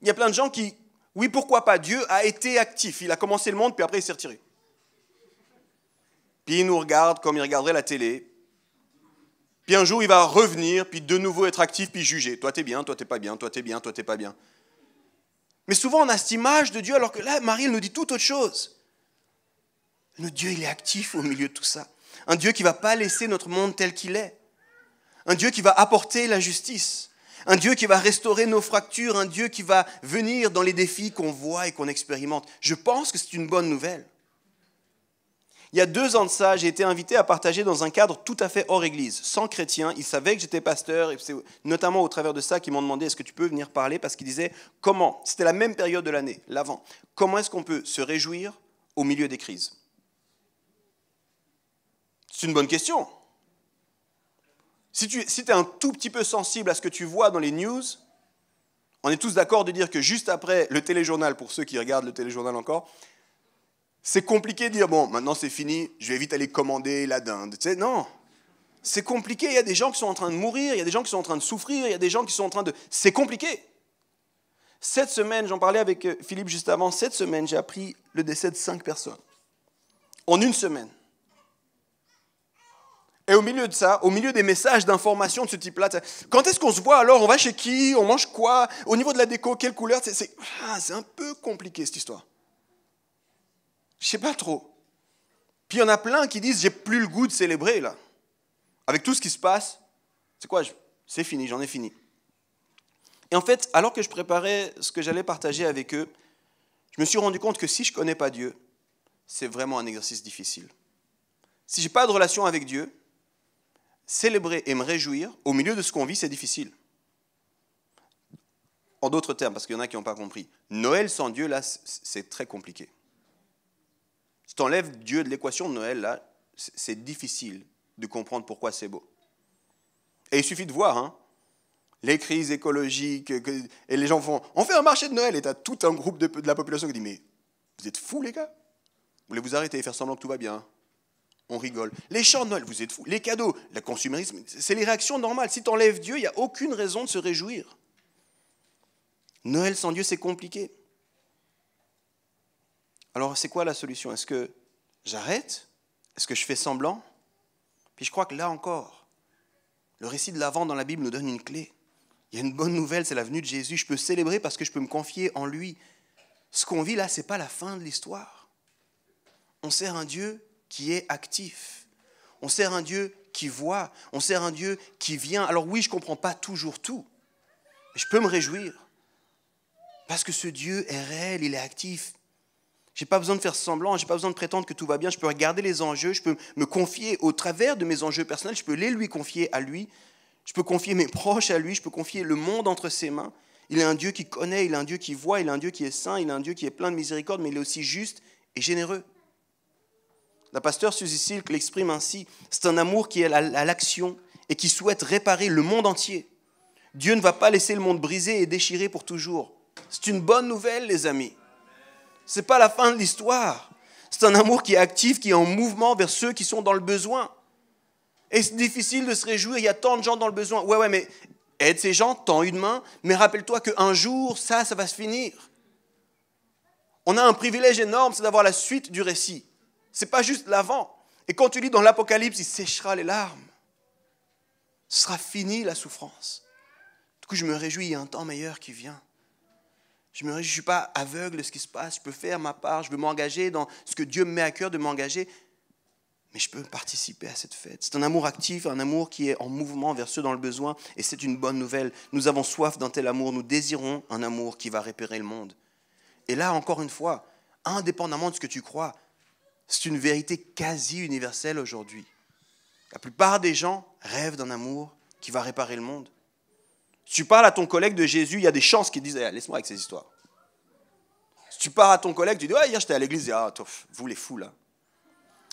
Il y a plein de gens qui, oui, pourquoi pas, Dieu a été actif, il a commencé le monde puis après il s'est retiré. Puis il nous regarde comme il regarderait la télé. Puis un jour, il va revenir, puis de nouveau être actif, puis juger. Toi, t'es bien, toi, t'es pas bien, toi, t'es bien, toi, t'es pas bien. Mais souvent, on a cette image de Dieu, alors que là, Marie, elle nous dit tout autre chose. Notre Dieu, il est actif au milieu de tout ça. Un Dieu qui ne va pas laisser notre monde tel qu'il est. Un Dieu qui va apporter la justice. Un Dieu qui va restaurer nos fractures. Un Dieu qui va venir dans les défis qu'on voit et qu'on expérimente. Je pense que c'est une bonne nouvelle. Il y a 2 ans de ça, j'ai été invité à partager dans un cadre tout à fait hors église, sans chrétiens. Ils savaient que j'étais pasteur, et c'est notamment au travers de ça qu'ils m'ont demandé est-ce que tu peux venir parler, parce qu'ils disaient comment, c'était la même période de l'année, l'avant, comment est-ce qu'on peut se réjouir au milieu des crises? C'est une bonne question. Si tu es un tout petit peu sensible à ce que tu vois dans les news, on est tous d'accord de dire que juste après le téléjournal, pour ceux qui regardent le téléjournal encore, c'est compliqué de dire, bon, maintenant c'est fini, je vais vite aller commander la dinde. Tu sais, non, c'est compliqué, il y a des gens qui sont en train de mourir, il y a des gens qui sont en train de souffrir, il y a des gens qui sont en train de... C'est compliqué. Cette semaine, j'en parlais avec Philippe juste avant, cette semaine, j'ai appris le décès de 5 personnes. En une semaine. Et au milieu de ça, au milieu des messages d'information de ce type-là, quand est-ce qu'on se voit alors? On va chez qui? On mange quoi? Au niveau de la déco, quelle couleur? C'est un peu compliqué cette histoire. Je ne sais pas trop. Puis il y en a plein qui disent, j'ai plus le goût de célébrer là. Avec tout ce qui se passe, c'est quoi? C'est fini, j'en ai fini. Et en fait, alors que je préparais ce que j'allais partager avec eux, je me suis rendu compte que si je ne connais pas Dieu, c'est vraiment un exercice difficile. Si je n'ai pas de relation avec Dieu, célébrer et me réjouir au milieu de ce qu'on vit, c'est difficile. En d'autres termes, parce qu'il y en a qui n'ont pas compris, Noël sans Dieu, là, c'est très compliqué. Si tu enlèves Dieu de l'équation de Noël, là, c'est difficile de comprendre pourquoi c'est beau. Et il suffit de voir, hein, les crises écologiques, et les gens font « on fait un marché de Noël » et tu as tout un groupe de la population qui dit « mais vous êtes fous les gars ? Vous voulez vous arrêter et faire semblant que tout va bien ?» On rigole. Les chants de Noël, vous êtes fous. Les cadeaux, le consumérisme, c'est les réactions normales. Si tu enlèves Dieu, il n'y a aucune raison de se réjouir. Noël sans Dieu, c'est compliqué. Alors, c'est quoi la solution? Est-ce que j'arrête? Est-ce que je fais semblant? Puis je crois que là encore, le récit de l'Avent dans la Bible nous donne une clé. Il y a une bonne nouvelle, c'est la venue de Jésus. Je peux célébrer parce que je peux me confier en lui. Ce qu'on vit là, ce n'est pas la fin de l'histoire. On sert un Dieu qui est actif. On sert un Dieu qui voit. On sert un Dieu qui vient. Alors oui, je ne comprends pas toujours tout. Mais je peux me réjouir. Parce que ce Dieu est réel, il est actif. Je n'ai pas besoin de faire semblant, je n'ai pas besoin de prétendre que tout va bien. Je peux regarder les enjeux, je peux me confier au travers de mes enjeux personnels, je peux les lui confier à lui. Je peux confier mes proches à lui, je peux confier le monde entre ses mains. Il est un Dieu qui connaît, il est un Dieu qui voit, il est un Dieu qui est saint, il est un Dieu qui est plein de miséricorde, mais il est aussi juste et généreux. La pasteur Suzy Silk l'exprime ainsi, c'est un amour qui est à l'action et qui souhaite réparer le monde entier. Dieu ne va pas laisser le monde brisé et déchiré pour toujours. C'est une bonne nouvelle, les amis. Ce n'est pas la fin de l'histoire. C'est un amour qui est actif, qui est en mouvement vers ceux qui sont dans le besoin. Et c'est difficile de se réjouir, il y a tant de gens dans le besoin. Ouais, mais aide ces gens, tends une main, mais rappelle-toi qu'un jour, ça va se finir. On a un privilège énorme, c'est d'avoir la suite du récit. Ce n'est pas juste l'avant. Et quand tu lis dans l'Apocalypse, il séchera les larmes. Ce sera fini la souffrance. Du coup, je me réjouis, il y a un temps meilleur qui vient. Je ne suis pas aveugle de ce qui se passe, je peux faire ma part, je veux m'engager dans ce que Dieu me met à cœur de m'engager, mais je peux participer à cette fête. C'est un amour actif, un amour qui est en mouvement vers ceux dans le besoin, et c'est une bonne nouvelle. Nous avons soif d'un tel amour, nous désirons un amour qui va repérer le monde. Et là, encore une fois, indépendamment de ce que tu crois, c'est une vérité quasi universelle aujourd'hui. La plupart des gens rêvent d'un amour qui va réparer le monde. Si tu parles à ton collègue de Jésus, il y a des chances qu'il dise laisse-moi avec ces histoires. Si tu parles à ton collègue, tu dis hier j'étais à l'église, vous les fous là.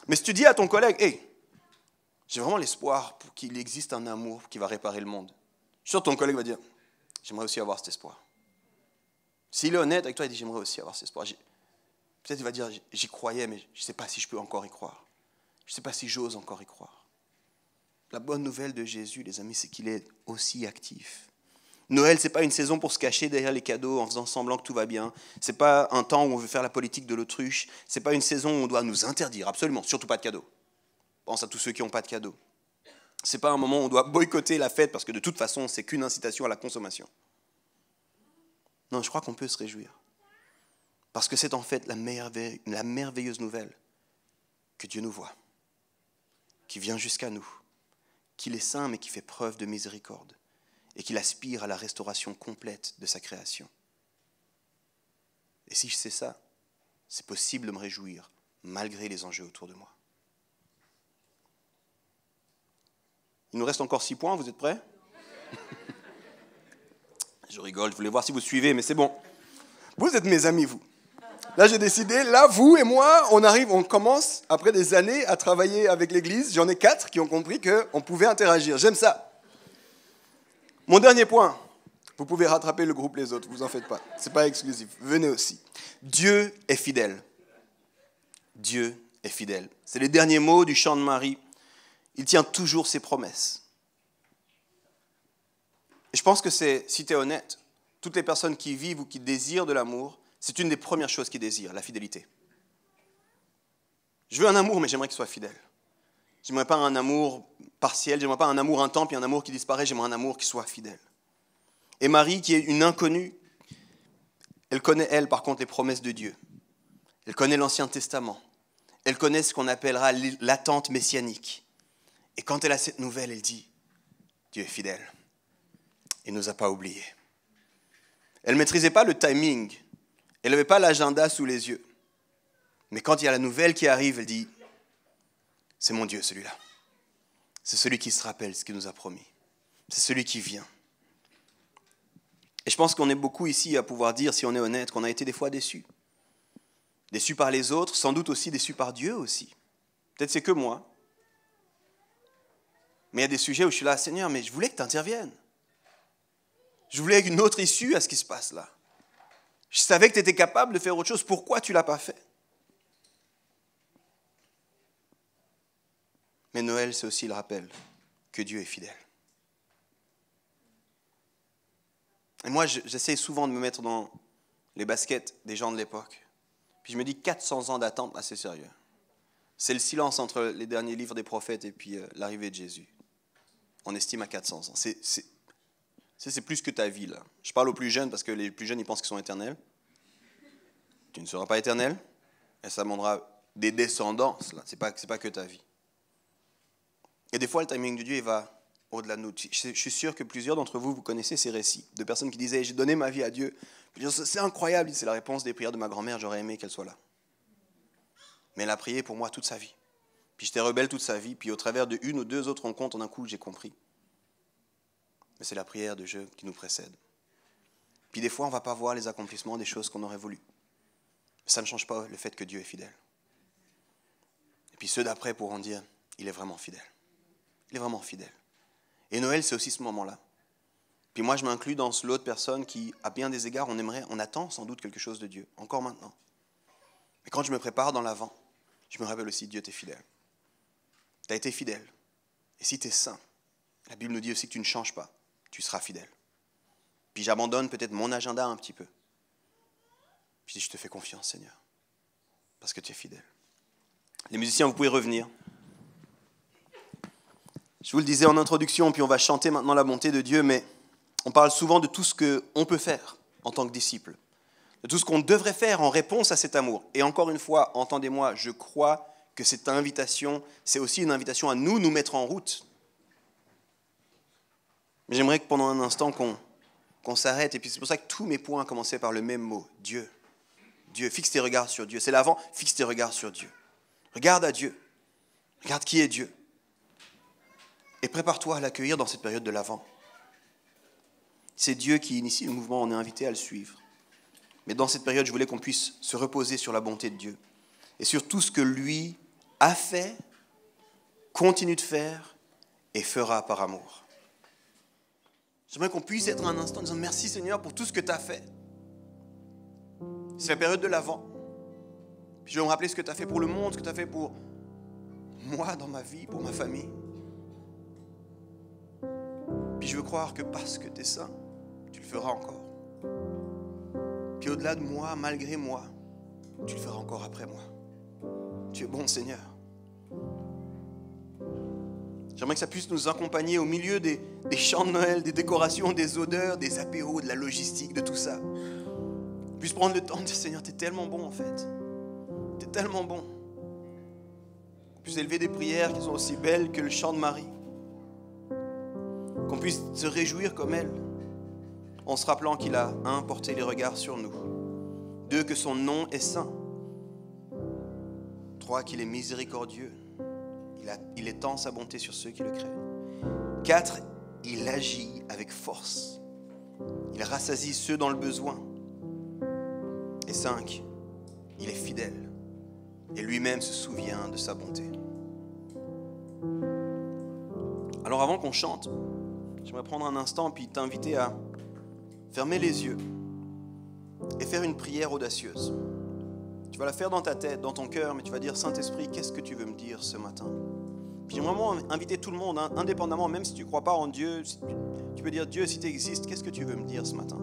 Mais si tu dis à ton collègue j'ai vraiment l'espoir pour qu'il existe un amour qui va réparer le monde, je suis sûr que ton collègue va dire j'aimerais aussi avoir cet espoir. S'il est honnête avec toi, il dit j'aimerais aussi avoir cet espoir. Peut-être il va dire j'y croyais, mais je ne sais pas si je peux encore y croire. Je ne sais pas si j'ose encore y croire. La bonne nouvelle de Jésus, les amis, c'est qu'il est aussi actif. Noël, ce n'est pas une saison pour se cacher derrière les cadeaux en faisant semblant que tout va bien. Ce n'est pas un temps où on veut faire la politique de l'autruche. Ce n'est pas une saison où on doit nous interdire, absolument, surtout pas de cadeaux. Pense à tous ceux qui n'ont pas de cadeaux. Ce n'est pas un moment où on doit boycotter la fête parce que de toute façon, ce n'est qu'une incitation à la consommation. Non, je crois qu'on peut se réjouir. Parce que c'est en fait la merveilleuse nouvelle que Dieu nous voit, qui vient jusqu'à nous, qu'il est saint mais qui fait preuve de miséricorde et qu'il aspire à la restauration complète de sa création. Et si je sais ça, c'est possible de me réjouir malgré les enjeux autour de moi. Il nous reste encore 6 points, vous êtes prêts? Je rigole, je voulais voir si vous suivez, mais c'est bon. Vous êtes mes amis, vous. Là, j'ai décidé, là, vous et moi, on commence, après des années, à travailler avec l'Église. J'en ai 4 qui ont compris qu'on pouvait interagir. J'aime ça. Mon dernier point, vous pouvez rattraper le groupe les autres, vous en faites pas. Ce n'est pas exclusif. Venez aussi. Dieu est fidèle. Dieu est fidèle. C'est les derniers mots du chant de Marie. Il tient toujours ses promesses. Et je pense que si tu es honnête, toutes les personnes qui vivent ou qui désirent de l'amour, c'est une des premières choses qu'ils désirent, la fidélité. Je veux un amour, mais j'aimerais qu'il soit fidèle. Je n'aimerais pas un amour partiel, je n'aimerais pas un amour intense, puis un amour qui disparaît, j'aimerais un amour qui soit fidèle. Et Marie, qui est une inconnue, elle connaît, elle, par contre, les promesses de Dieu. Elle connaît l'Ancien Testament. Elle connaît ce qu'on appellera l'attente messianique. Et quand elle a cette nouvelle, elle dit, Dieu est fidèle. Il ne nous a pas oubliés. Elle ne maîtrisait pas le timing. Elle n'avait pas l'agenda sous les yeux. Mais quand il y a la nouvelle qui arrive, elle dit, c'est mon Dieu celui-là. C'est celui qui se rappelle ce qu'il nous a promis. C'est celui qui vient. Et je pense qu'on est beaucoup ici à pouvoir dire, si on est honnête, qu'on a été des fois déçus. Déçus par les autres, sans doute aussi déçus par Dieu aussi. Peut-être c'est que moi. Mais il y a des sujets où je suis là, Seigneur, mais je voulais que tu interviennes. Je voulais une autre issue à ce qui se passe là. Je savais que tu étais capable de faire autre chose. Pourquoi tu ne l'as pas fait? Mais Noël, c'est aussi le rappel que Dieu est fidèle. Et moi, j'essaie souvent de me mettre dans les baskets des gens de l'époque. Puis je me dis, 400 ans d'attente, c'est sérieux. C'est le silence entre les derniers livres des prophètes et puis l'arrivée de Jésus. On estime à 400 ans. C'est plus que ta vie, là. Je parle aux plus jeunes parce que les plus jeunes, ils pensent qu'ils sont éternels. Tu ne seras pas éternel. Et ça demandera des descendances, là. C'est pas que ta vie. Et des fois, le timing de Dieu, il va au-delà de nous. Je suis sûr que plusieurs d'entre vous, vous connaissez ces récits de personnes qui disaient « J'ai donné ma vie à Dieu ». C'est incroyable, c'est la réponse des prières de ma grand-mère, j'aurais aimé qu'elle soit là. Mais elle a prié pour moi toute sa vie. Puis j'étais rebelle toute sa vie, puis au travers de une ou deux autres rencontres, en un coup, j'ai compris. Mais c'est la prière de Dieu qui nous précède. Puis des fois, on ne va pas voir les accomplissements des choses qu'on aurait voulu. Mais ça ne change pas le fait que Dieu est fidèle. Et puis ceux d'après pourront dire « Il est vraiment fidèle. Il est vraiment fidèle. » Et Noël, c'est aussi ce moment-là. Puis moi, je m'inclus dans l'autre personne qui, à bien des égards, on attend sans doute quelque chose de Dieu, encore maintenant. Mais quand je me prépare dans l'avant, je me rappelle aussi, Dieu, t'es fidèle. Tu as été fidèle. Et si tu es saint, la Bible nous dit aussi que tu ne changes pas, tu seras fidèle. Puis j'abandonne peut-être mon agenda un petit peu. Puis je dis, je te fais confiance, Seigneur, parce que tu es fidèle. Les musiciens, vous pouvez revenir. Je vous le disais en introduction, puis on va chanter maintenant la bonté de Dieu, mais on parle souvent de tout ce qu'on peut faire en tant que disciple, de tout ce qu'on devrait faire en réponse à cet amour. Et encore une fois, entendez-moi, je crois que cette invitation, c'est aussi une invitation à nous mettre en route. Mais j'aimerais que pendant un instant qu'on s'arrête, et puis c'est pour ça que tous mes points commençaient par le même mot, Dieu. Dieu, fixe tes regards sur Dieu. C'est l'avant, fixe tes regards sur Dieu. Regarde à Dieu. Regarde qui est Dieu. Et prépare-toi à l'accueillir dans cette période de l'Avent. C'est Dieu qui initie le mouvement, on est invité à le suivre. Mais dans cette période, je voulais qu'on puisse se reposer sur la bonté de Dieu et sur tout ce que lui a fait, continue de faire et fera par amour. J'aimerais qu'on puisse être un instant en disant merci Seigneur pour tout ce que tu as fait. C'est la période de l'Avent. Puis je vais me rappeler ce que tu as fait pour le monde, ce que tu as fait pour moi dans ma vie, pour ma famille. Puis je veux croire que parce que tu es saint, tu le feras encore. Puis au-delà de moi, malgré moi, tu le feras encore après moi. Tu es bon, Seigneur. J'aimerais que ça puisse nous accompagner au milieu des chants de Noël, des décorations, des odeurs, des apéros, de la logistique, de tout ça. On puisse prendre le temps de dire, Seigneur, tu es tellement bon en fait. Tu es tellement bon. On puisse élever des prières qui sont aussi belles que le chant de Marie. Qu'on puisse se réjouir comme elle, en se rappelant qu'il a, un, porté les regards sur nous, deux, que son nom est saint, trois, qu'il est miséricordieux, il étend sa bonté sur ceux qui le craignent, quatre, il agit avec force, il rassasie ceux dans le besoin, et cinq, il est fidèle, et lui-même se souvient de sa bonté. Alors avant qu'on chante, j'aimerais prendre un instant puis t'inviter à fermer les yeux et faire une prière audacieuse. Tu vas la faire dans ta tête, dans ton cœur, mais tu vas dire, Saint-Esprit, qu'est-ce que tu veux me dire ce matin? Puis j'aimerais vraiment inviter tout le monde, indépendamment, même si tu ne crois pas en Dieu, tu peux dire, Dieu, si tu existes, qu'est-ce que tu veux me dire ce matin?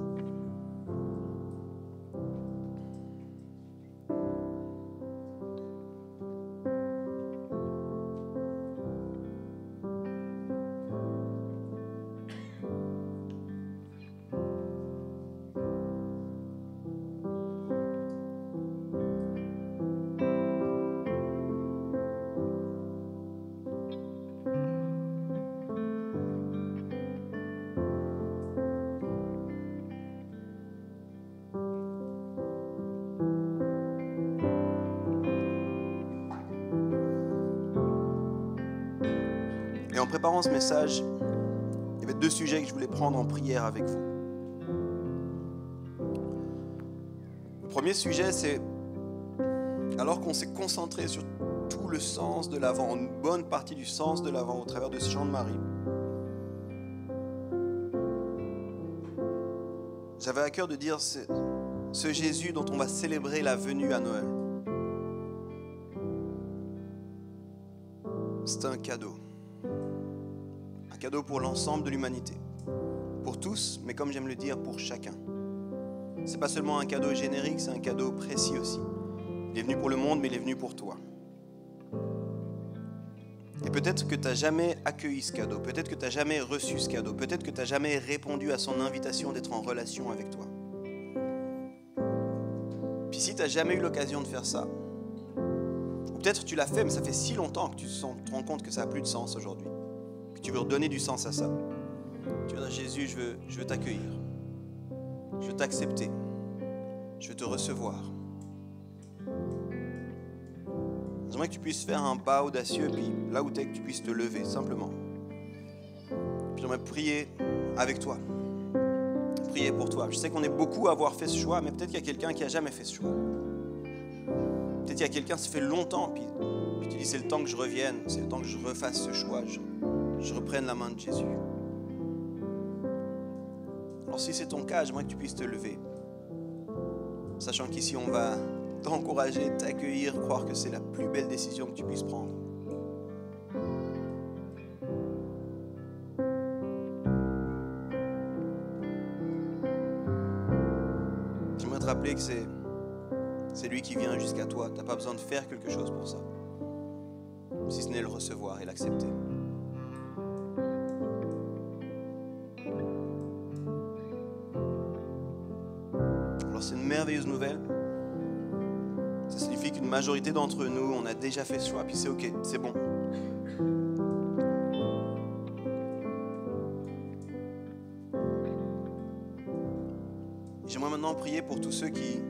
Et en préparant ce message, il y avait 2 sujets que je voulais prendre en prière avec vous. Le premier sujet, c'est alors qu'on s'est concentré sur tout le sens de l'Avent, une bonne partie du sens de l'Avent au travers de ce chant de Marie, j'avais à cœur de dire ce Jésus dont on va célébrer la venue à Noël. C'est un cadeau. Un cadeau pour l'ensemble de l'humanité. Pour tous, mais comme j'aime le dire, pour chacun. C'est pas seulement un cadeau générique, c'est un cadeau précis aussi. Il est venu pour le monde, mais il est venu pour toi. Et peut-être que tu n'as jamais accueilli ce cadeau, peut-être que tu n'as jamais reçu ce cadeau, peut-être que tu n'as jamais répondu à son invitation d'être en relation avec toi. Puis si tu n'as jamais eu l'occasion de faire ça, ou peut-être tu l'as fait, mais ça fait si longtemps que tu te rends compte que ça n'a plus de sens aujourd'hui, que tu veux redonner du sens à ça. Tu veux dire, Jésus, je veux t'accueillir, je veux t'accepter, je veux te recevoir. J'aimerais que tu puisses faire un pas audacieux, puis là où tu es, que tu puisses te lever, simplement. Puis j'aimerais prier avec toi. Prier pour toi. Je sais qu'on est beaucoup à avoir fait ce choix, mais peut-être qu'il y a quelqu'un qui n'a jamais fait ce choix. Peut-être qu'il y a quelqu'un, ça fait longtemps, puis tu dis, c'est le temps que je revienne, c'est le temps que je refasse ce choix, je reprenne la main de Jésus. Alors si c'est ton cas, j'aimerais que tu puisses te lever. Sachant qu'ici, on va t'encourager, t'accueillir, croire que c'est la plus belle décision que tu puisses prendre. J'aimerais te rappeler que c'est lui qui vient jusqu'à toi. Tu n'as pas besoin de faire quelque chose pour ça, si ce n'est le recevoir et l'accepter. Alors c'est une merveilleuse nouvelle. Ça signifie qu'une majorité d'entre nous, on a déjà fait ce choix, puis c'est ok, c'est bon. J'aimerais maintenant prier pour tous ceux qui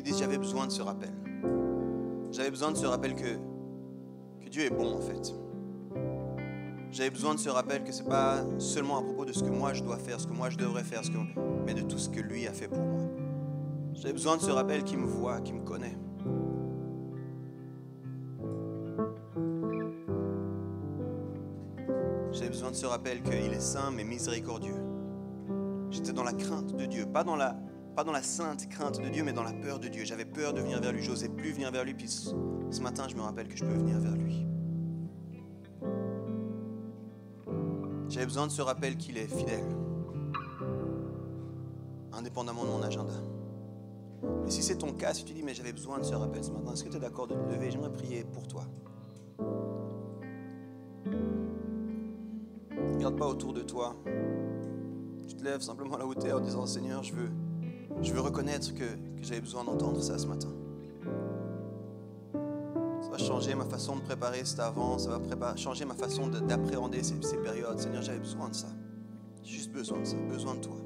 disent j'avais besoin de ce rappel. J'avais besoin de ce rappel que Dieu est bon en fait. J'avais besoin de ce rappel que ce n'est pas seulement à propos de ce que moi je dois faire, ce que moi je devrais faire, mais de tout ce que lui a fait pour moi. J'avais besoin de ce rappel qui me voit, qui me connaît. J'avais besoin de ce rappel qu'il est saint mais miséricordieux. J'étais dans la crainte de Dieu, pas dans la sainte crainte de Dieu, mais dans la peur de Dieu. J'avais peur de venir vers lui, j'osais plus venir vers lui, puis ce matin je me rappelle que je peux venir vers lui. J'avais besoin de ce rappel qu'il est fidèle, indépendamment de mon agenda. Mais si c'est ton cas, si tu dis, mais j'avais besoin de ce rappel ce matin, est-ce que tu es d'accord de te lever? J'aimerais prier pour toi. Regarde pas autour de toi. Tu te lèves simplement là où tu es en disant, Seigneur, je veux reconnaître que j'avais besoin d'entendre ça ce matin. Ça va changer ma façon de préparer cet avant, ça va changer ma façon d'appréhender ces périodes. Seigneur, j'avais besoin de ça. J'ai juste besoin de ça, besoin de toi.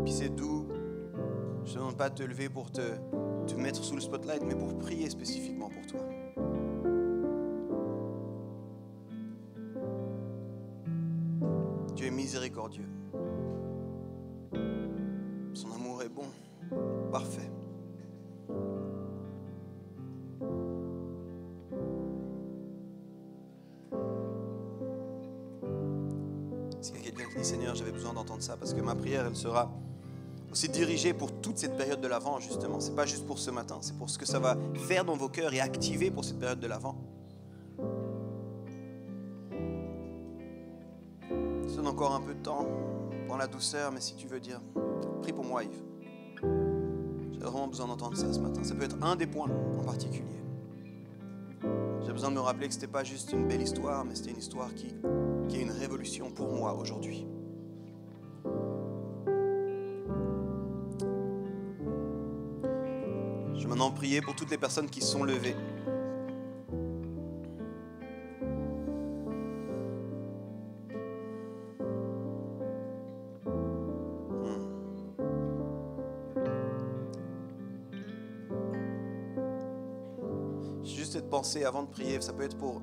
Puis c'est doux. Je ne te demande pas de te lever pour te mettre sous le spotlight, mais pour prier spécifiquement pour toi. Dieu est miséricordieux. Son amour est bon, parfait. S'il y a quelqu'un qui dit, Seigneur, j'avais besoin d'entendre ça, parce que ma prière, elle sera aussi dirigée pour toute cette période de l'Avent, justement. C'est pas juste pour ce matin, c'est pour ce que ça va faire dans vos cœurs et activer pour cette période de l'Avent. Je donne encore un peu de temps dans la douceur, mais si tu veux dire, prie pour moi, Yves. J'ai vraiment besoin d'entendre ça ce matin. Ça peut être un des points en particulier. J'ai besoin de me rappeler que ce n'était pas juste une belle histoire, mais c'était une histoire qui est une révolution pour moi aujourd'hui. Je vais maintenant prier pour toutes les personnes qui sont levées. Juste cette pensée avant de prier, ça peut être pour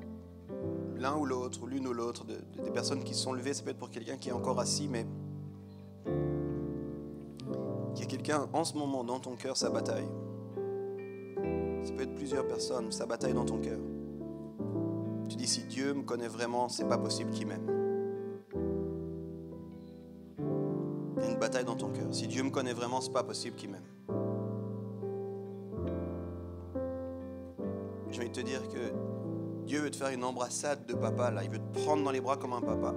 l'un ou l'autre, ou l'une ou l'autre, des personnes qui se sont levées. Ça peut être pour quelqu'un qui est encore assis, mais il y a quelqu'un en ce moment dans ton cœur, sa bataille. Ça peut être plusieurs personnes, sa bataille dans ton cœur. Tu dis, si Dieu me connaît vraiment, c'est pas possible qu'il m'aime. Il y a une bataille dans ton cœur. Si Dieu me connaît vraiment, c'est pas possible qu'il m'aime. Je vais te dire que Dieu veut te faire une embrassade de papa, là. Il veut te prendre dans les bras comme un papa.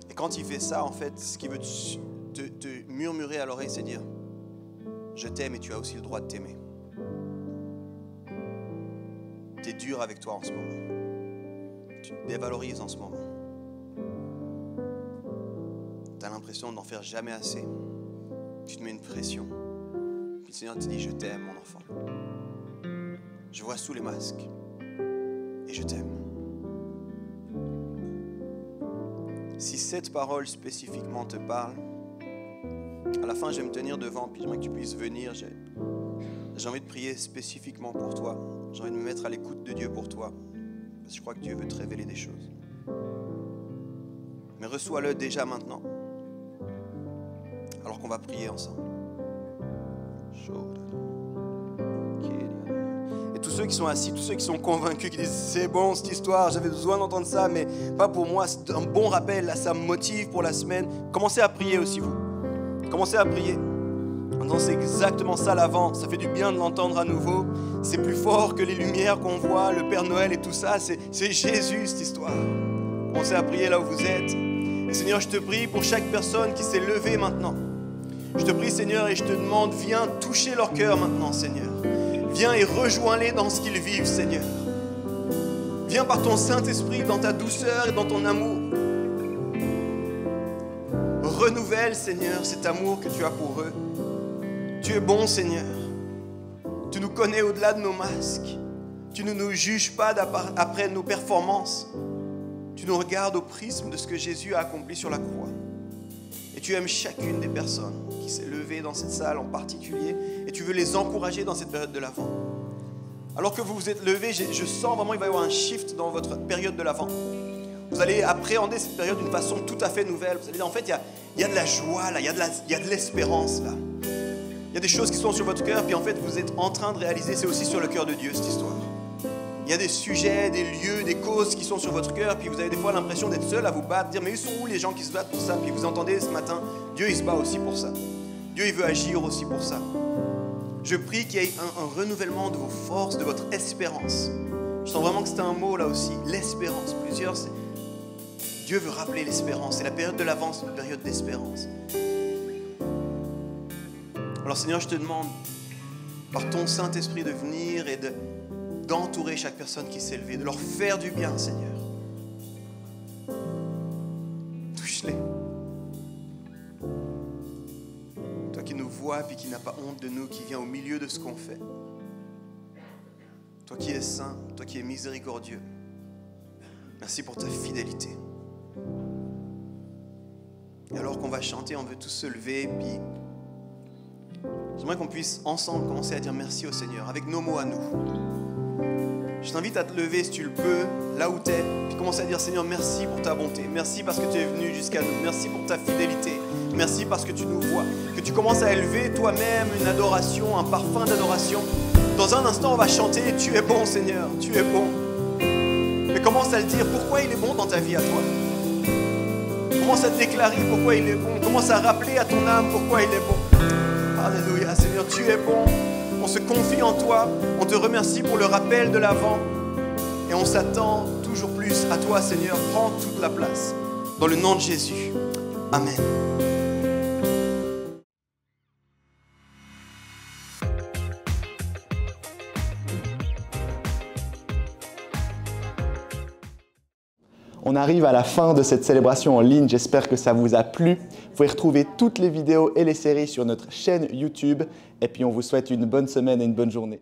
Et quand il fait ça, en fait, ce qu'il veut te murmurer à l'oreille, c'est dire, je t'aime et tu as aussi le droit de t'aimer. Tu es dur avec toi en ce moment. Tu te dévalorises en ce moment. Tu as l'impression d'en faire jamais assez. Tu te mets une pression. Puis le Seigneur te dit, je t'aime, mon enfant. Je vois sous les masques. Et je t'aime. Si cette parole spécifiquement te parle, à la fin, je vais me tenir devant, puis j'aimerais que tu puisses venir. J'ai envie de prier spécifiquement pour toi. J'ai envie de me mettre à l'écoute de Dieu pour toi. Parce que je crois que Dieu veut te révéler des choses. Mais reçois-le déjà maintenant. Alors qu'on va prier ensemble. Et tous ceux qui sont assis, tous ceux qui sont convaincus, qui disent c'est bon cette histoire, j'avais besoin d'entendre ça, mais pas pour moi, c'est un bon rappel, là, ça me motive pour la semaine. Commencez à prier aussi vous. Commencez à prier. C'est exactement ça l'Avent, ça fait du bien de l'entendre à nouveau. C'est plus fort que les lumières qu'on voit, le Père Noël et tout ça, c'est Jésus cette histoire. Commencez à prier là où vous êtes. Et Seigneur, je te prie pour chaque personne qui s'est levée maintenant. Je te prie Seigneur et je te demande, viens toucher leur cœur maintenant Seigneur. Viens et rejoins-les dans ce qu'ils vivent Seigneur. Viens par ton Saint-Esprit dans ta douceur et dans ton amour. Renouvelle Seigneur cet amour que tu as pour eux. Tu es bon, Seigneur. Tu nous connais au-delà de nos masques. Tu ne nous juges pas après nos performances. Tu nous regardes au prisme de ce que Jésus a accompli sur la croix. Et tu aimes chacune des personnes qui s'est levée dans cette salle en particulier. Et tu veux les encourager dans cette période de l'Avent. Alors que vous vous êtes levés, je sens vraiment qu'il va y avoir un shift dans votre période de l'Avent. Vous allez appréhender cette période d'une façon tout à fait nouvelle. Vous allez dire, en fait, il y a de la joie là, il y a de l'espérance là. Il y a des choses qui sont sur votre cœur, puis en fait, vous êtes en train de réaliser, c'est aussi sur le cœur de Dieu, cette histoire. Il y a des sujets, des lieux, des causes qui sont sur votre cœur, puis vous avez des fois l'impression d'être seul à vous battre, dire, mais ils sont où les gens qui se battent pour ça? Puis vous entendez ce matin, Dieu, il se bat aussi pour ça. Dieu, il veut agir aussi pour ça. Je prie qu'il y ait un renouvellement de vos forces, de votre espérance. Je sens vraiment que c'est un mot là aussi, l'espérance. Dieu veut rappeler l'espérance, et la période de l'Avent, c'est une période d'espérance. Alors Seigneur, je te demande, par ton Saint-Esprit, de venir et d'entourer chaque personne qui s'est levée, de leur faire du bien, Seigneur. Touche-les. Toi qui nous vois et qui n'as pas honte de nous, qui viens au milieu de ce qu'on fait. Toi qui es saint, toi qui es miséricordieux. Merci pour ta fidélité. Et alors qu'on va chanter, on veut tous se lever, puis j'aimerais qu'on puisse ensemble commencer à dire merci au Seigneur, avec nos mots à nous. Je t'invite à te lever si tu le peux, là où tu es, puis commencer à dire Seigneur, merci pour ta bonté, merci parce que tu es venu jusqu'à nous, merci pour ta fidélité, merci parce que tu nous vois, que tu commences à élever toi-même une adoration, un parfum d'adoration. Dans un instant, on va chanter, tu es bon Seigneur, tu es bon. Mais commence à le dire, pourquoi il est bon dans ta vie à toi. Commence à te déclarer pourquoi il est bon, commence à rappeler à ton âme pourquoi il est bon. Alléluia, Seigneur, tu es bon. On se confie en toi. On te remercie pour le rappel de l'Avent. Et on s'attend toujours plus à toi, Seigneur. Prends toute la place. Dans le nom de Jésus. Amen. On arrive à la fin de cette célébration en ligne, j'espère que ça vous a plu. Vous pouvez retrouver toutes les vidéos et les séries sur notre chaîne YouTube. Et puis on vous souhaite une bonne semaine et une bonne journée.